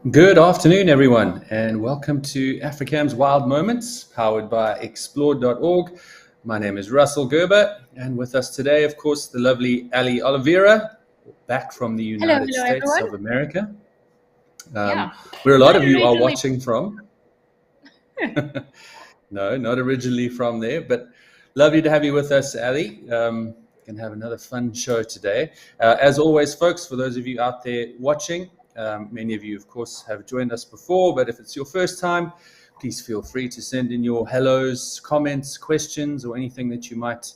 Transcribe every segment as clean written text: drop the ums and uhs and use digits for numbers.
Good afternoon, everyone, and welcome to Africam's Wild Moments, powered by explore.org. My name is Russell Gerber, and with us today, of course, the lovely Ali Oliveira, back from the Hello, United hello States everyone. of America, Yeah, where a lot not of you are originally. watching from. No, not originally from there, but lovely to have you with us, Ali. Can have another fun show today. As always, folks, for those of you out there watching, many of you, of course, have joined us before, but if it's your first time, please feel free to send in your hellos, comments, questions, or anything that you might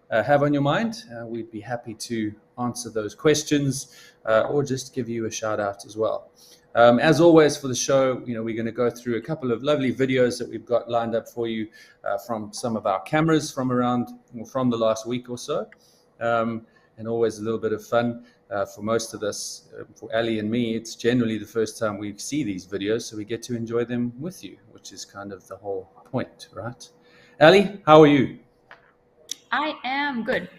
have on your mind. We'd be happy to answer those questions or just give you a shout out as well. As always for the show, we're going to go through a couple of lovely videos that we've got lined up for you from some of our cameras from the last week or so. And always a little bit of fun for most of us. For Ali and me, it's generally the first time we see these videos, so we get to enjoy them with you, which is kind of the whole point, right? Ali, how are you? I am good.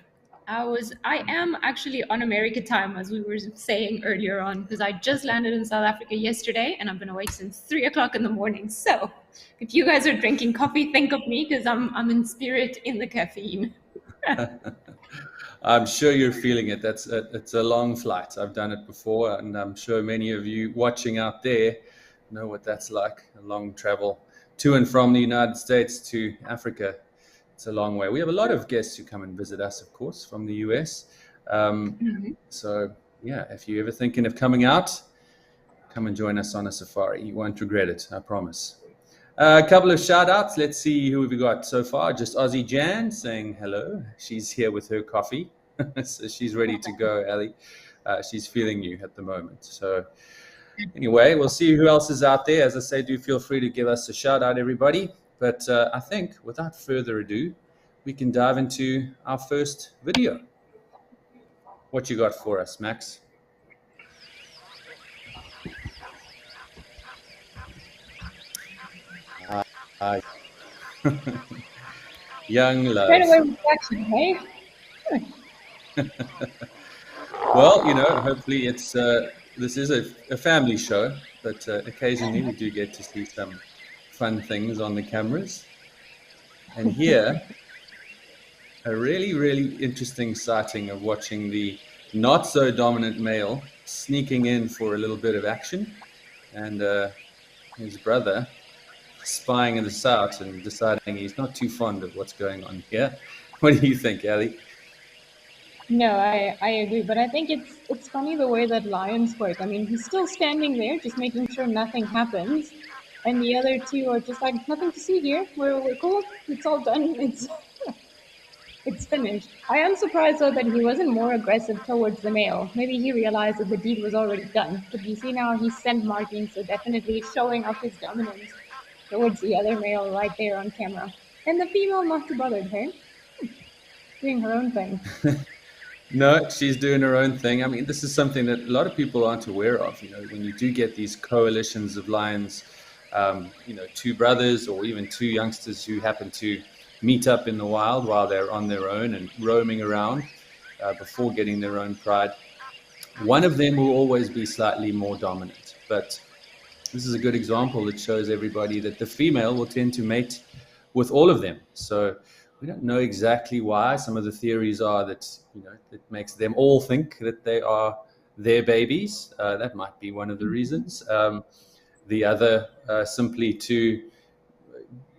I am actually on America time, as we were saying earlier on, because I just landed in South Africa yesterday, and I've been awake since 3 o'clock in the morning. So, if you guys are drinking coffee, think of me, because I'm in spirit in the caffeine. I'm sure you're feeling it. It's a long flight. I've done it before, and I'm sure many of you watching out there know what that's like. A long travel to and from the United States to Africa. It's a long way. We have a lot of guests who come and visit us, of course, from the US. So, yeah, if you're ever thinking of coming out, come and join us on a safari. You won't regret it, I promise. A couple of shout outs. Let's see who we've got so far. Just Aussie Jan saying hello. She's here with her coffee. So she's ready to go, Ali. She's feeling you at the moment. So anyway, we'll see who else is out there. As I say, do feel free to give us a shout out, everybody. But I think without further ado, we can dive into our first video. What you got for us, Max? Hi. Young Right love. away with action, hey? Well, hopefully this is a family show, but occasionally we do get to see some fun things on the cameras. And here, a really, really interesting sighting of watching the not so dominant male sneaking in for a little bit of action, and his brother spying this out and deciding he's not too fond of what's going on here. What do you think, Ali? No, I agree, but I think it's funny the way that lions work. I mean, he's still standing there, just making sure nothing happens, and the other two are just like, nothing to see here. We're cool. It's all done. It's finished. I am surprised though that he wasn't more aggressive towards the male. Maybe he realized that the deed was already done. But you see now he's scent marking, so definitely showing off his dominance towards the other male right there on camera. And the female not too bothered, her, doing her own thing. No, she's doing her own thing. I mean, this is something that a lot of people aren't aware of. When you do get these coalitions of lions, two brothers or even two youngsters who happen to meet up in the wild while they're on their own and roaming around before getting their own pride, one of them will always be slightly more dominant. But this is a good example that shows everybody that the female will tend to mate with all of them. So we don't know exactly why. Some of the theories are that it makes them all think that they are their babies. That might be one of the reasons. The other simply to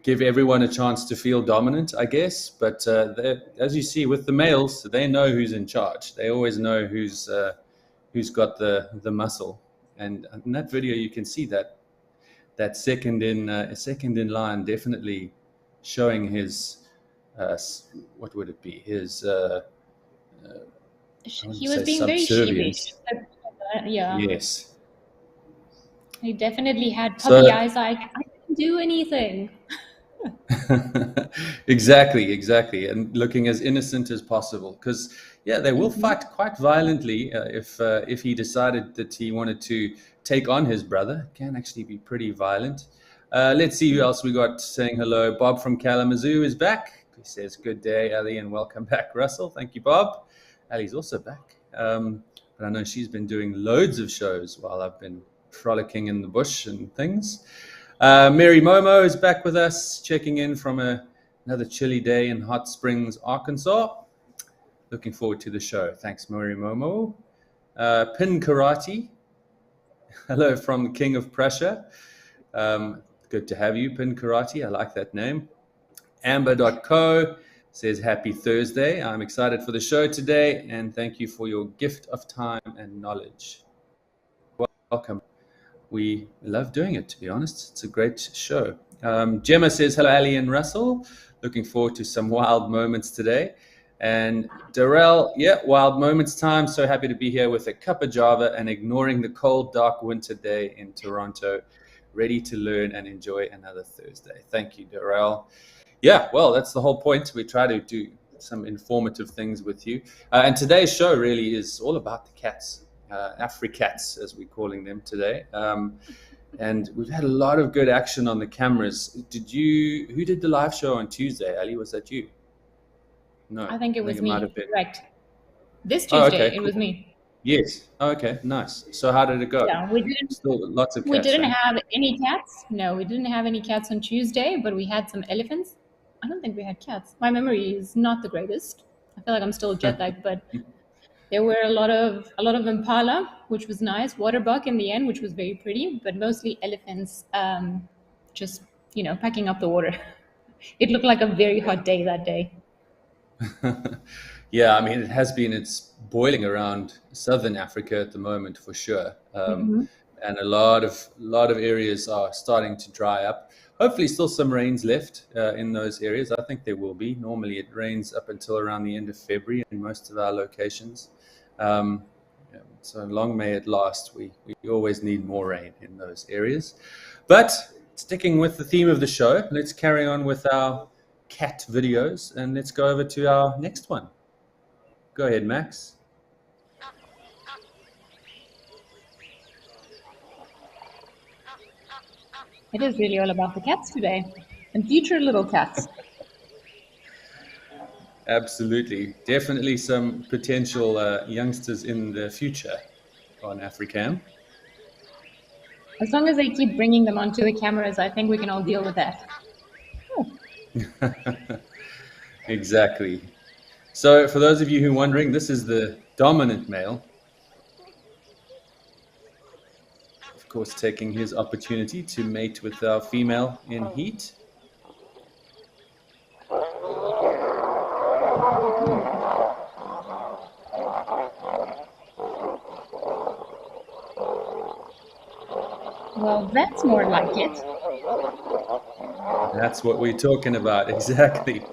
give everyone a chance to feel dominant, I guess. But as you see with the males, they know who's in charge. They always know who's got the muscle. And in that video, you can see that second in line definitely showing his what would it be? His He was being very sheepish. Yeah. Yes. He definitely had So puppy eyes like, I didn't do anything. exactly, and looking as innocent as possible. Because they will fight quite violently if he decided that he wanted to take on his brother. It can actually be pretty violent. Let's see who else we got saying hello. Bob from Kalamazoo is back. He says, "Good day, Ali, and welcome back, Russell." Thank you, Bob. Ali's also back, but I know she's been doing loads of shows while I've been frolicking in the bush and things. Mary Momo is back with us, checking in from another chilly day in Hot Springs, Arkansas. Looking forward to the show. Thanks, Mary Momo. Pin Karate. Hello from the King of Prussia. Good to have you, Pin Karate. I like that name. Amber.co says, happy Thursday. I'm excited for the show today, and thank you for your gift of time and knowledge. Welcome. We love doing it, to be honest. It's a great show. Gemma says, hello, Ali and Russell. Looking forward to some wild moments today. And Darrell, yeah, wild moments time. So happy to be here with a cup of Java and ignoring the cold, dark winter day in Toronto. Ready to learn and enjoy another Thursday. Thank you, Darrell. Yeah, well, that's the whole point. We try to do some informative things with you. And today's show really is all about the cats. Africats, as we're calling them today. And we've had a lot of good action on the cameras. Who did the live show on Tuesday? Ali, was that you? No. I think it was me. Correct. This Tuesday, it was me. Yes. Oh, okay, nice. So how did it go? Yeah, we didn't. Still lots of cats. We didn't have any cats. No, we didn't have any cats on Tuesday, but we had some elephants. I don't think we had cats. My memory is not the greatest. I feel like I'm still jet lagged, but there were a lot of impala, which was nice. Waterbuck in the end, which was very pretty, but mostly elephants, just packing up the water. It looked like a very hot day that day. Yeah, I mean, it's boiling around southern Africa at the moment for sure. And a lot of areas are starting to dry up. Hopefully still some rains left in those areas. I think there will be. Normally it rains up until around the end of February in most of our locations. So long may it last. We always need more rain in those areas. But sticking with the theme of the show, let's carry on with our cat videos and let's go over to our next one. Go ahead, Max. It is really all about the cats today and future little cats. Absolutely. Definitely some potential youngsters in the future on Africam. As long as they keep bringing them onto the cameras, I think we can all deal with that. Exactly. So for those of you who are wondering, this is the dominant male. Of course, taking his opportunity to mate with our female in heat. Well, that's more like it. That's what we're talking about, exactly.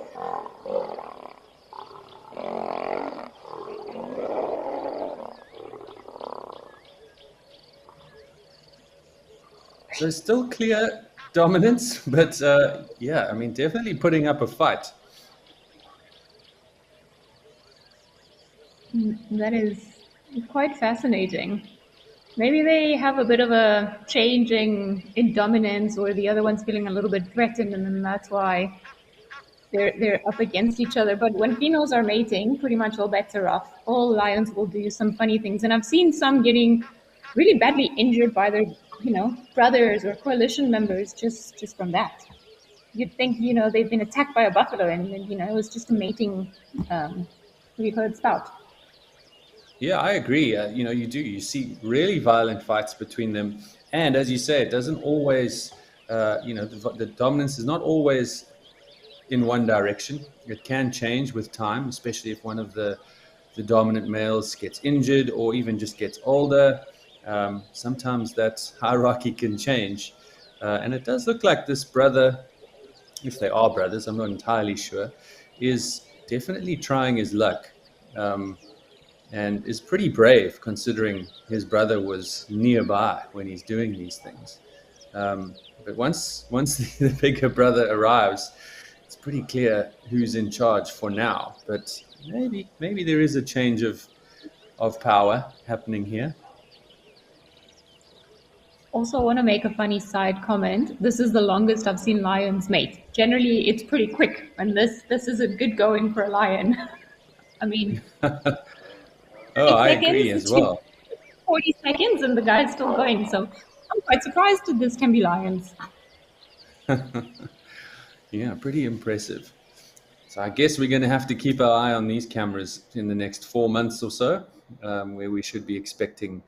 So still clear dominance, but yeah, I mean, definitely putting up a fight. That is quite fascinating. Maybe they have a bit of a changing in dominance, or the other one's feeling a little bit threatened, and then that's why they're up against each other. But when females are mating, pretty much all bets are off. All lions will do some funny things, and I've seen some getting really badly injured by their brothers or coalition members just from that. You'd think they've been attacked by a buffalo, and it was just a mating spout. Yeah, I agree. You see really violent fights between them, and as you say, it doesn't always the dominance is not always in one direction. It can change with time, especially if one of the dominant males gets injured or even just gets older. Sometimes that hierarchy can change. And it does look like this brother, if they are brothers, I'm not entirely sure, is definitely trying his luck. And is pretty brave considering his brother was nearby when he's doing these things. But once the bigger brother arrives, it's pretty clear who's in charge for now. But maybe there is a change of power happening here. Also, I want to make a funny side comment. This is the longest I've seen lions mate. Generally, it's pretty quick, and this is a good going for a lion. I mean, oh, I agree as well. 40 seconds and the guy's still going. So I'm quite surprised that this can be lions. Yeah, pretty impressive. So I guess we're going to have to keep our eye on these cameras in the next 4 months or so, where we should be expecting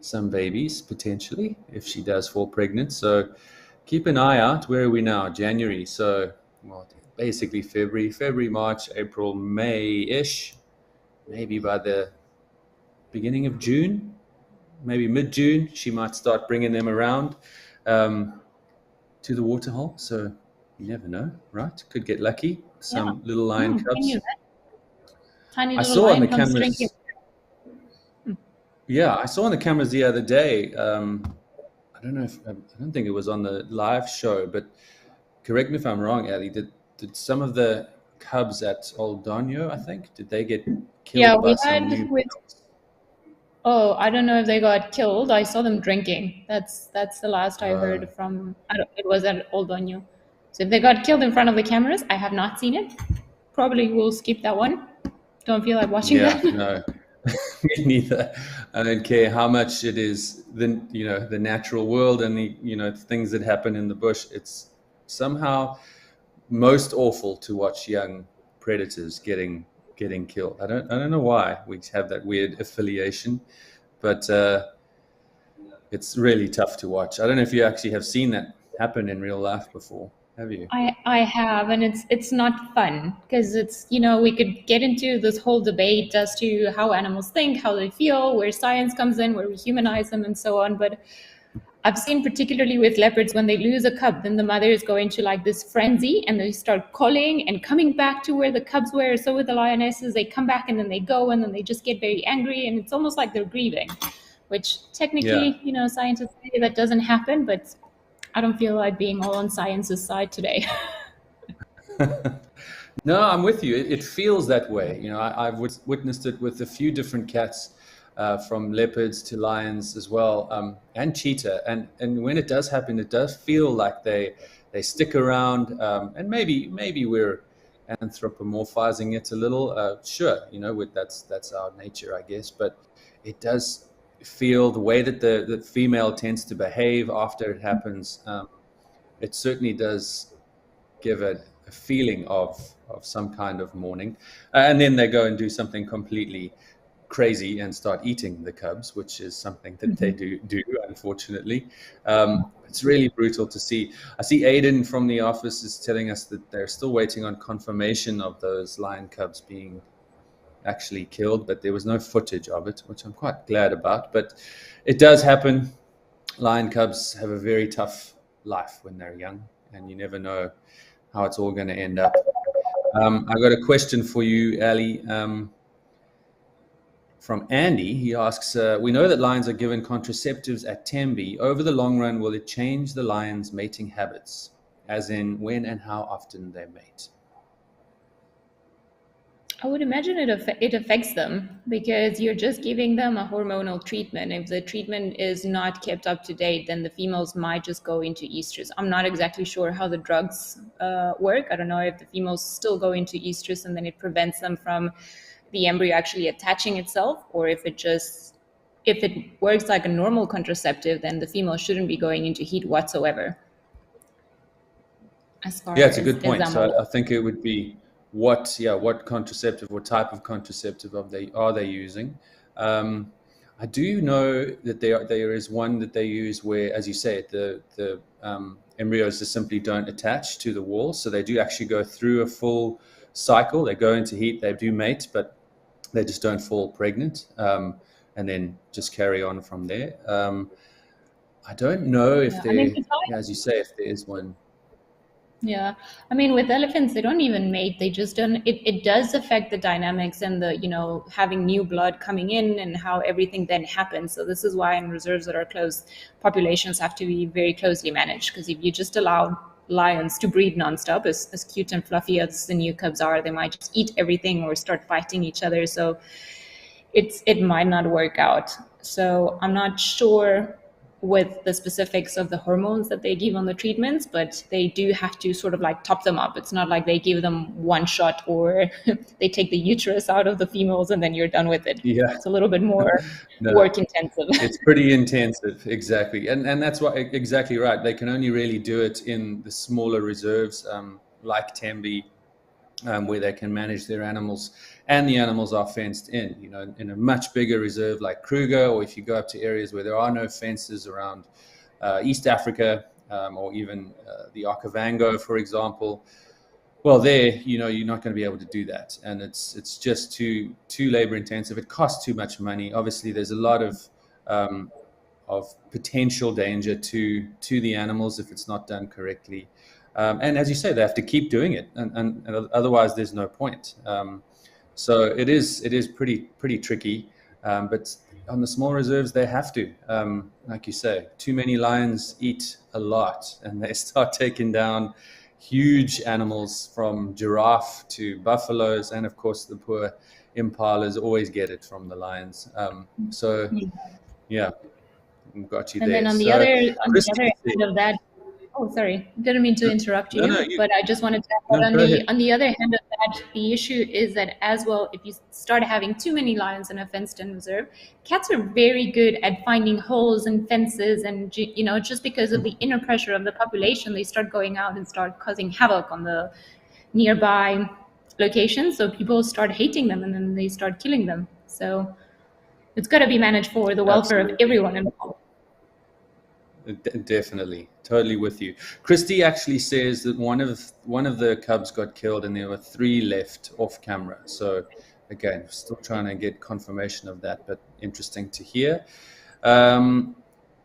some babies potentially if she does fall pregnant. So keep an eye out. Where are we now? January. So, well, basically February, March, April, May-ish. Maybe by the beginning of June, maybe mid-June, she might start bringing them around to the waterhole. So you never know, right? Could get lucky. Yeah. Some little lion Can you cubs. imagine? Tiny I little saw on the lion comes drinking. cameras. Yeah, I saw on the cameras the other day. I don't know if I don't think it was on the live show, but correct me if I'm wrong, Ali. Did some of the cubs at Old Donyo, I think, did they get Yeah, killed by we some had new with. males? Oh, I don't know if they got killed. I saw them drinking. That's the last I Uh, heard from. I don't, it was at Old Onyu. So if they got killed in front of the cameras, I have not seen it. Probably will skip that one. Don't feel like watching yeah, that. no, me neither. I don't care how much it is the natural world and the things that happen in the bush. It's somehow most awful to watch young predators getting killed. I don't know why we have that weird affiliation, but it's really tough to watch. I don't know if you actually have seen that happen in real life before. Have you? I have, and it's not fun because it's we could get into this whole debate as to how animals think, how they feel, where science comes in, where we humanize them, and so on. But I've seen particularly with leopards when they lose a cub, then the mothers go into like this frenzy and they start calling and coming back to where the cubs were. So with the lionesses, they come back and then they go and then they just get very angry and it's almost like they're grieving, which Yeah. technically, scientists say that doesn't happen, but I don't feel like being all on science's side today. No, I'm with you. It feels that way. I've witnessed it with a few different cats, from leopards to lions as well, and cheetah. And when it does happen, it does feel like they stick around. And maybe we're anthropomorphizing it a little. Sure, that's our nature, I guess. But it does feel the way that the female tends to behave after it happens. It certainly does give a feeling of some kind of mourning. And then they go and do something completely crazy and start eating the cubs, which is something that they do unfortunately. It's really brutal to see. I see Aiden from the office is telling us that they're still waiting on confirmation of those lion cubs being actually killed, but there was no footage of it, which I'm quite glad about. But it does happen. Lion cubs have a very tough life when they're young, and you never know how it's all going to end up. I got a question for you, Ali, from Andy. He asks, we know that lions are given contraceptives at Tembe. Over the long run, will it change the lions' mating habits, as in when and how often they mate? I would imagine it affects them because you're just giving them a hormonal treatment. If the treatment is not kept up to date, then the females might just go into estrus. I'm not exactly sure how the drugs work. I don't know if the females still go into estrus and then it prevents them from the embryo actually attaching itself, or if it works like a normal contraceptive, then the female shouldn't be going into heat whatsoever. As far Yeah, it's a good as point. I'm So aware. I think it would be what contraceptive, what type of contraceptive are they using? Um, I do know that there is one that they use where, as you say, the embryos just simply don't attach to the wall, so they do actually go through a full cycle. They go into heat, they do mate, but they just don't fall pregnant, and then just carry on from there. I don't know if Yeah, I mean, there, yeah, as you say, if there is one. yeah, I mean, with elephants, they don't even mate. They just don't. It does affect the dynamics and the, having new blood coming in and how everything then happens. So this is why in reserves that are closed, populations have to be very closely managed. Because if you just allow lions to breed nonstop, as cute and fluffy as the new cubs are, they might just eat everything or start fighting each other. So it might not work out. So I'm not sure with the specifics of the hormones that they give on the treatments, but they do have to sort of like top them up. It's not like they give them one shot or they take the uterus out of the females and then you're done with it. Yeah. It's a little bit more No, work intensive. it's pretty intensive, exactly. And that's why, exactly right. They can only really do it in the smaller reserves, like Tembe, where they can manage their animals, and the animals are fenced in. You know, in a much bigger reserve like Kruger, or if you go up to areas where there are no fences around East Africa, or even the Okavango, for example, well, there, you know, you're not going to be able to do that, and it's just too labor intensive. It costs too much money. Obviously, there's a lot of potential danger to the animals if it's not done correctly. And as you say, they have to keep doing it, and otherwise there's no point. So it is pretty tricky. But on the small reserves, they have to, like you say, too many lions eat a lot, and they start taking down huge animals, from giraffe to buffaloes, and of course the poor impalas always get it from the lions. So yeah, got you and there. then on the other end of that, oh, sorry, didn't mean to interrupt you, but I just wanted to add that on the other hand of that, the issue is that as well, if you start having too many lions in a fenced-in reserve, cats are very good at finding holes and fences, and you know, just because of the inner pressure of the population, they start going out and start causing havoc on the nearby locations. So people start hating them, and then they start killing them. So it's got to be managed for the welfare of everyone involved. Definitely, totally with you. Christy actually says that one of the cubs got killed, and there were 3 left off camera. So again, still trying to get confirmation of that, but interesting to hear.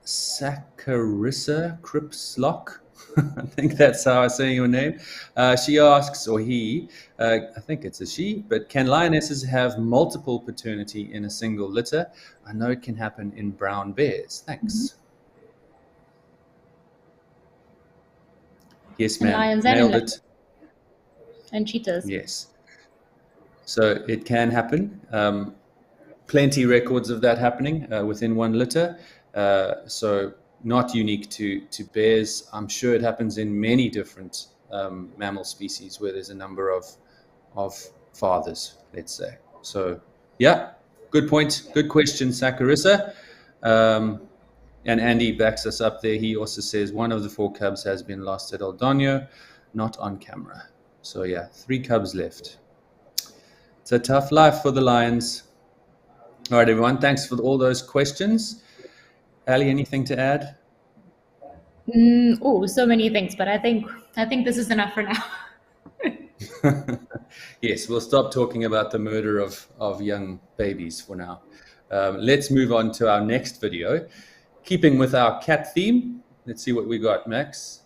Saccharissa Cripslock, I think that's how I say your name. She asks, or he, I think it's a she, but can lionesses have multiple paternity in a single litter? I know it can happen in brown bears. Thanks. Yes, ma'am. Lions nailed it. And cheetahs. Yes. So it can happen. Plenty records of that happening within one litter. So not unique to bears. I'm sure it happens in many different mammal species where there's a number of fathers, let's say. So yeah, good point. Good question, Saccharissa. And Andy backs us up there. He also says one of the 4 cubs has been lost at El Doño, not on camera. So yeah, 3 cubs left. It's a tough life for the lions. All right, everyone. Thanks for all those questions. Ali, anything to add? So many things, but I think this is enough for now. Yes, we'll stop talking about the murder of young babies for now. Let's move on to our next video. Keeping with our cat theme, let's see what we got, Max.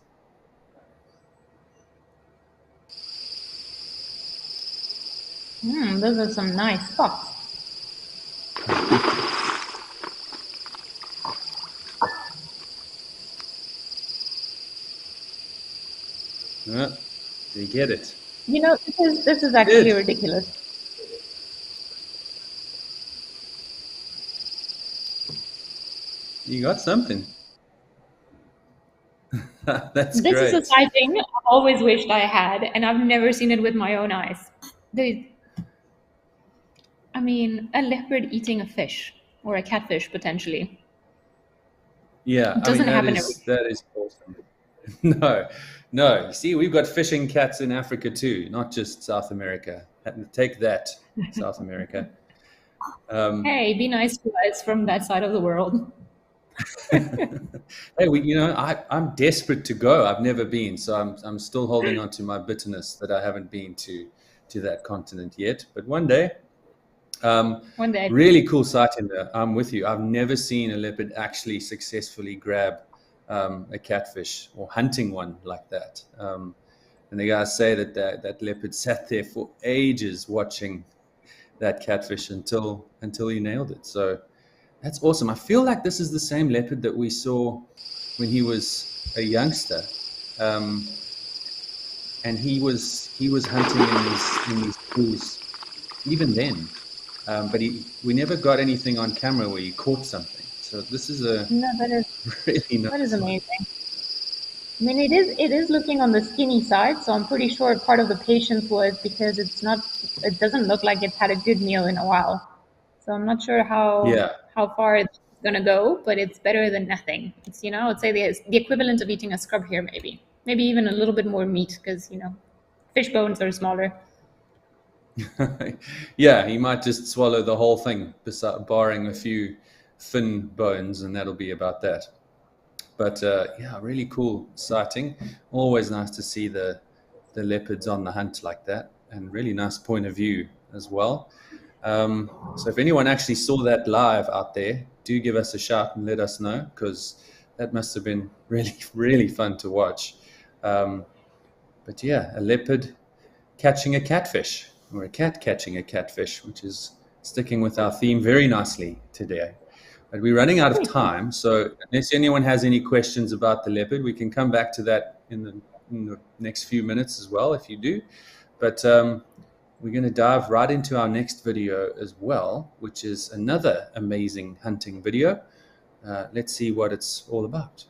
Those are some nice spots. Do you get it? You know, this is actually ridiculous. You got something. That's great. This is a sighting I've always wished I had, and I've never seen it with my own eyes. I mean, a leopard eating a fish, or a catfish, potentially. Yeah, it doesn't happen that is awesome. No. You see, we've got fishing cats in Africa too, not just South America. Take that, South America. Hey, be nice to us from that side of the world. Hey, I'm desperate to go. I've never been, so I'm still holding on to my bitterness that I haven't been to that continent yet. But one day. One day. Really cool sight in there. I'm with you. I've never seen a leopard actually successfully grab a catfish or hunting one like that. And the guys say that leopard sat there for ages watching that catfish until he nailed it. So that's awesome. I feel like this is the same leopard that we saw when he was a youngster, and he was hunting in these pools even then. But we never got anything on camera where he caught something. So this is a No, really that is nice one. amazing. I mean, it is looking on the skinny side, so I'm pretty sure part of the patience was because it doesn't look like it's had a good meal in a while. So I'm not sure Yeah. how far it's gonna go, but it's better than nothing. It's, I would say the equivalent of eating a scrub here, maybe even a little bit more meat because fish bones are smaller. Yeah, he might just swallow the whole thing, barring a few fin bones, and that'll be about that. But yeah, really cool sighting. Always nice to see the leopards on the hunt like that, and really nice point of view as well. So if anyone actually saw that live out there, do give us a shout and let us know, because that must have been really, really fun to watch. But yeah, a leopard catching a catfish, or a cat catching a catfish, which is sticking with our theme very nicely today. But we're running out of time, so unless anyone has any questions about the leopard, we can come back to that in the next few minutes as well, if you do. But we're going to dive right into our next video as well, which is another amazing hunting video. Let's see what it's all about.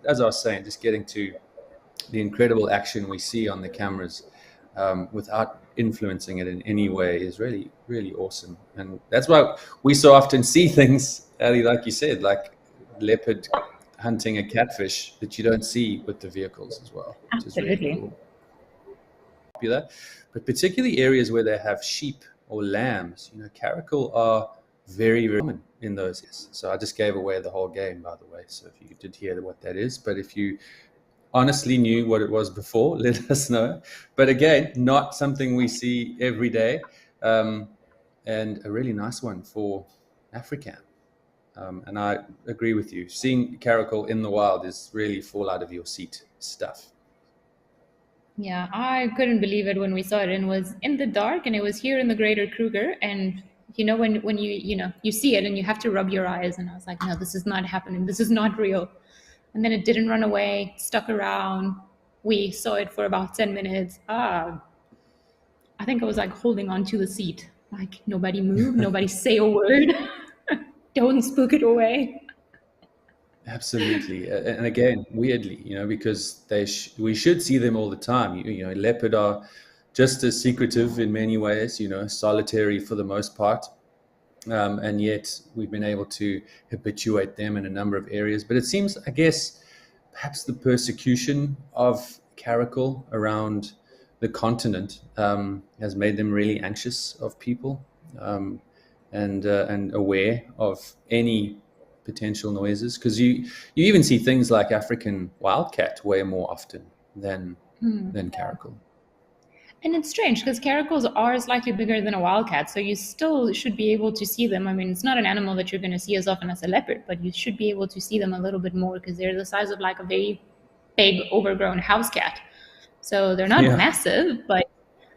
As I was saying, just getting to the incredible action we see on the cameras without influencing it in any way is really, really awesome. And that's why we so often see things, Ali, like you said, like leopard hunting a catfish that you don't see with the vehicles as well. Absolutely. Which is really cool. Popular, but particularly areas where they have sheep or lambs, caracal are very, very common in those areas. So I just gave away the whole game, by the way. So if you did hear what that is, but if you honestly knew what it was before, let us know. But again, not something we see every day, and a really nice one for Africam. And I agree with you. Seeing caracal in the wild is really fall out of your seat stuff. Yeah, I couldn't believe it when we saw it, and it was in the dark, and it was here in the Greater Kruger, and when you see it and you have to rub your eyes, and I was like, no, this is not happening, this is not real. And then it didn't run away, stuck around. We saw it for about 10 minutes. I think I was like holding on to the seat, like nobody move, nobody say a word. Don't spook it away. Absolutely. And again, weirdly, because we should see them all the time. Leopard are just as secretive in many ways, solitary for the most part. And yet we've been able to habituate them in a number of areas. But it seems, I guess, perhaps the persecution of caracal around the continent has made them really anxious of people and aware of any potential noises, because you even see things like African wildcat way more often than caracal. And it's strange because caracals are slightly bigger than a wildcat, so you still should be able to see them. I mean, it's not an animal that you're going to see as often as a leopard, but you should be able to see them a little bit more because they're the size of like a very big overgrown house cat. So they're not massive, but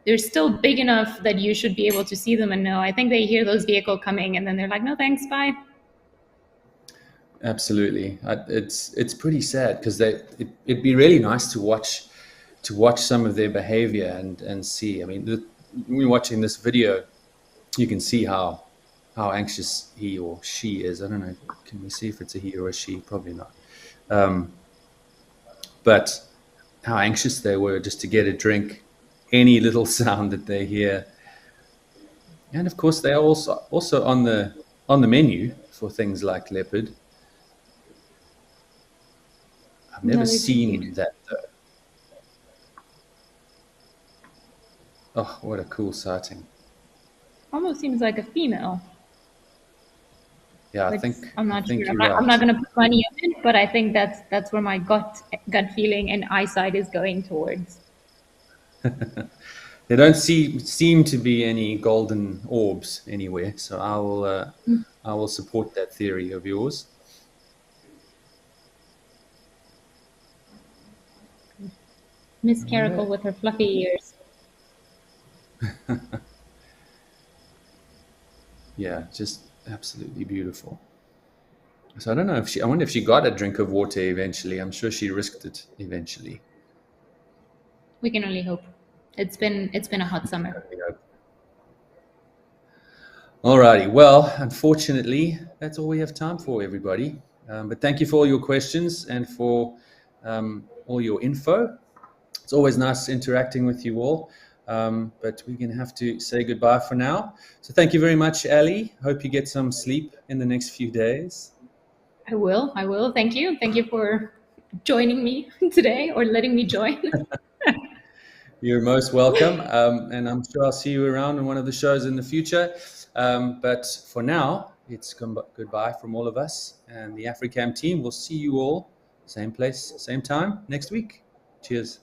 they're still big enough that you should be able to see them and know. I think they hear those vehicles coming and then they're like, no thanks, bye. Absolutely. It's pretty sad because it'd be really nice to watch some of their behavior and see. I mean, when you're watching this video, you can see how anxious he or she is. I don't know. Can we see if it's a he or a she? Probably not. But how anxious they were just to get a drink, any little sound that they hear. And of course, they are also on the menu for things like leopard. I've never seen that though. Oh, what a cool sighting. Almost seems like a female. Yeah, I'm not sure. Right. I'm not going to put money on it, but I think that's where my gut feeling and eyesight is going towards. There don't seem to be any golden orbs anywhere, so I will support that theory of yours. Miss Caracal with her fluffy ears. Yeah, just absolutely beautiful. So I don't know I wonder if she got a drink of water eventually. I'm sure she risked it eventually. We can only hope. It's been a hot summer. Alrighty. Well, unfortunately, that's all we have time for, everybody. But thank you for all your questions and for all your info. It's always nice interacting with you all. But we're going to have to say goodbye for now. So thank you very much, Ali. Hope you get some sleep in the next few days. I will. Thank you. Thank you for joining me today, or letting me join. You're most welcome. And I'm sure I'll see you around in one of the shows in the future. But for now, it's goodbye from all of us and the Africam team. We'll see you all, same place, same time next week. Cheers.